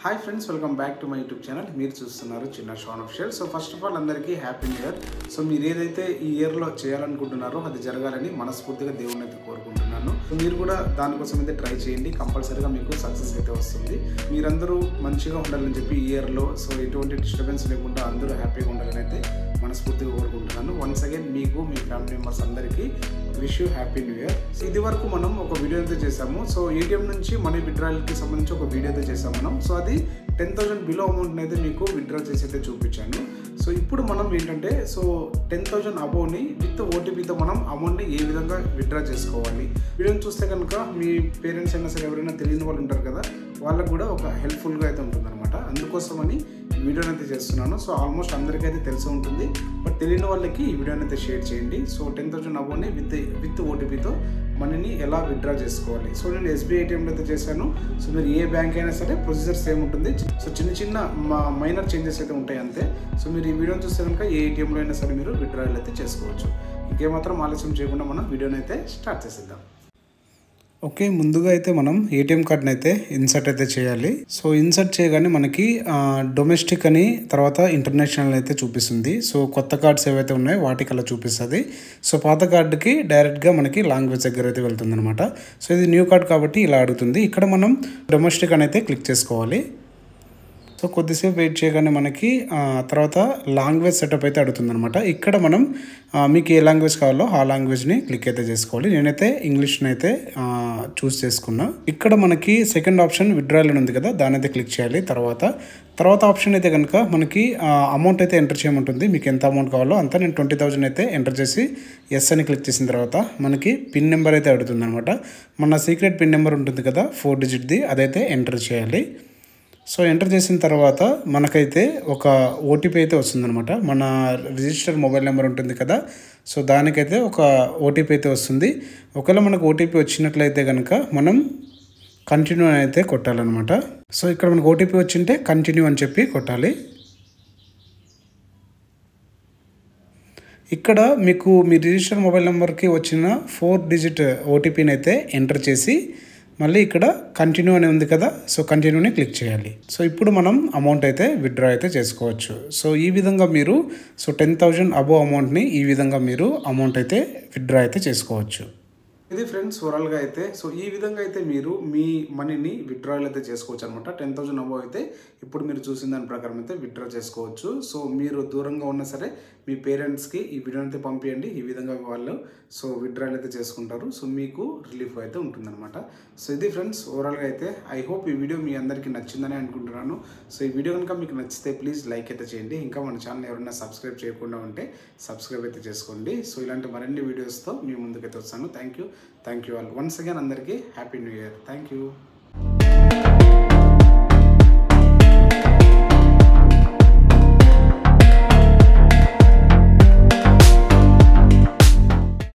Hi friends, welcome back to my YouTube channel. మీరు చూస్తున్నారు చిన్న Shan official. So first of all అందరికీ happy new year. So మీరు ఏదైతే ఈ ఇయర్లో చేయాలనుకుంటున్నారో అది జరగాలని మనస్ఫూర్తిగా దేవుని అయితే కోరుకుంటున్నాను. మీరు కూడా దానికోసం అయితే ట్రై చేయండి, కంపల్సరీగా మీకు సక్సెస్ అయితే వస్తుంది. మీరందరూ మంచిగా ఉండాలని చెప్పి ఈ ఇయర్లో సో ఎటువంటి డిస్టర్బెన్స్ లేకుండా అందరూ హ్యాపీగా ఉండాలని అయితే మనస్ఫూర్తిగా కోరుకుంటున్నాను. వన్స్ అగైన్ మీకు మీ ఫ్యామిలీ మెంబర్స్ అందరికీ wish you happy new year. ఇది వరకు మనం ఒక వీడియో అయితే చేసాము. సో ఏటీఎం నుంచి మనీ విత్డ్రాయల్కి సంబంధించి ఒక వీడియో అయితే చేసాము మనం. సో అది 10,000 బిలో అమౌంట్ని అయితే మీకు విత్డ్రా చేసి అయితే చూపించాను. సో ఇప్పుడు మనం ఏంటంటే 10,000 అబోవ్ని విత్ ఓటీపీతో మనం అమౌంట్ని ఏ విధంగా విత్డ్రా చేసుకోవాలి. వీడియోని చూస్తే కనుక మీ పేరెంట్స్ అయినా సరే ఎవరైనా తెలియని వాళ్ళు ఉంటారు కదా, వాళ్ళకు కూడా ఒక హెల్ప్ఫుల్గా అయితే ఉంటుందన్నమాట. అందుకోసమని ఈ వీడియోని అయితే చేస్తున్నాను. సో ఆల్మోస్ట్ అందరికీ అయితే తెలిసి ఉంటుంది, బట్ తెలియని వాళ్ళకి ఈ వీడియోని అయితే షేర్ చేయండి. సో 10,000 అబోవ్ని విత్ ఓటీపీతో మనీని ఎలా విత్డ్రా చేసుకోవాలి. సో నేను ఎస్బీఐ ఏటీఎంలో అయితే చేశాను. సో మీరు ఏ బ్యాంక్ అయినా సరే ప్రొసీజర్ సేమ్ ఉంటుంది. సో చిన్న మైనర్ చేంజెస్ అయితే ఉంటాయి అంతే. సో మీరు ఈ వీడియోని చూస్తే కనుక ఏ ఏటీఎంలో అయినా సరే మీరు విత్డ్రాయల్ అయితే చేసుకోవచ్చు. ఇంకేమాత్రం ఆలస్యం చేయకుండా మనం వీడియోని అయితే స్టార్ట్ చేసేద్దాం. ఓకే, ముందుగా అయితే మనం ఏటీఎం కార్డ్ని అయితే ఇన్సర్ట్ అయితే చేయాలి. సో ఇన్సర్ట్ చేయగానే మనకి డొమెస్టిక్ అని తర్వాత ఇంటర్నేషనల్ అయితే చూపిస్తుంది. సో కొత్త కార్డ్స్ ఏవైతే ఉన్నాయో వాటికి అలా చూపిస్తుంది. సో పాత కార్డుకి డైరెక్ట్గా మనకి లాంగ్వేజ్ దగ్గర అయితే వెళ్తుంది అనమాట. సో ఇది న్యూ కార్డ్ కాబట్టి ఇలా అడుగుతుంది. ఇక్కడ మనం డొమెస్టిక్ అని అయితే క్లిక్ చేసుకోవాలి. సో కొద్దిసేపు వెయిట్ చేయగానే మనకి తర్వాత లాంగ్వేజ్ సెటప్ అయితే అడుగుతుంది అనమాట. ఇక్కడ మనం మీకు ఏ లాంగ్వేజ్ కావాలో ఆ లాంగ్వేజ్ని క్లిక్ అయితే చేసుకోవాలి. నేనైతే ఇంగ్లీష్ని అయితే చూస్ చేసుకున్నా. ఇక్కడ మనకి సెకండ్ ఆప్షన్ విత్డ్రాయల్ అని ఉంది కదా, దాని అయితే క్లిక్ చేయాలి. తర్వాత ఆప్షన్ అయితే కనుక మనకి అమౌంట్ అయితే ఎంటర్ చేయమంటుంది. మీకు ఎంత అమౌంట్ కావాలో అంతా. నేను 20,000 అయితే ఎంటర్ చేసి ఎస్ అని క్లిక్ చేసిన తర్వాత మనకి పిన్ నెంబర్ అయితే అడుగుతుంది అనమాట. మన సీక్రెట్ పిన్ నెంబర్ ఉంటుంది కదా 4 డిజిట్ది, అదైతే ఎంటర్ చేయాలి. సో ఎంటర్ చేసిన తర్వాత మనకైతే ఒక ఓటీపీ అయితే వస్తుందన్నమాట. మన రిజిస్టర్ మొబైల్ నెంబర్ ఉంటుంది కదా, సో దానికైతే ఒక ఓటీపీ అయితే వస్తుంది. ఒకవేళ మనకు ఓటీపీ వచ్చినట్లయితే కనుక మనం కంటిన్యూ అయితే కొట్టాలన్నమాట. సో ఇక్కడ మనకు ఓటీపీ వచ్చింటే కంటిన్యూ అని చెప్పి కొట్టాలి. ఇక్కడ మీకు మీ రిజిస్టర్ మొబైల్ నెంబర్కి వచ్చిన 4 డిజిట్ ఓటీపీని అయితే ఎంటర్ చేసి మళ్ళీ ఇక్కడ కంటిన్యూ అని ఉంది కదా, సో కంటిన్యూని క్లిక్ చేయాలి. సో ఇప్పుడు మనం అమౌంట్ అయితే విత్డ్రా అయితే చేసుకోవచ్చు. సో ఈ విధంగా మీరు 10,000 అబోవ్ అమౌంట్ని ఈ విధంగా మీరు అమౌంట్ అయితే విత్డ్రా అయితే చేసుకోవచ్చు. ఇది ఫ్రెండ్స్ ఓవరాల్గా అయితే. సో ఈ విధంగా అయితే మీరు మీ మనీని విత్డ్రాయల్ అయితే చేసుకోవచ్చు అనమాట. 10,000 అబోవ్ అయితే ఇప్పుడు మీరు చూసిన దాని ప్రకారం అయితే విత్డ్రా చేసుకోవచ్చు. సో మీరు దూరంగా ఉన్నా సరే మీ పేరెంట్స్కి ఈ వీడియోని అయితే పంపించండి. ఈ విధంగా వాళ్ళు సో విత్డ్రాయల్ అయితే చేసుకుంటారు. సో మీకు రిలీఫ్ అయితే ఉంటుందన్నమాట. సో ఇది ఫ్రెండ్స్ ఓవరాల్గా అయితే. ఐ హోప్ ఈ వీడియో మీ అందరికీ నచ్చిందని అనుకుంటున్నాను. సో ఈ వీడియో కనుక మీకు నచ్చితే ప్లీజ్ లైక్ అయితే చేయండి. ఇంకా మన ఛానల్ ఎవరైనా సబ్స్క్రైబ్ చేయకుండా ఉంటే సబ్స్క్రైబ్ అయితే చేసుకోండి. సో ఇలాంటి మరిన్ని వీడియోస్తో మీ ముందుకైతే వస్తాను. Thank you all. Once again అందరికీ happy new year. Thank you.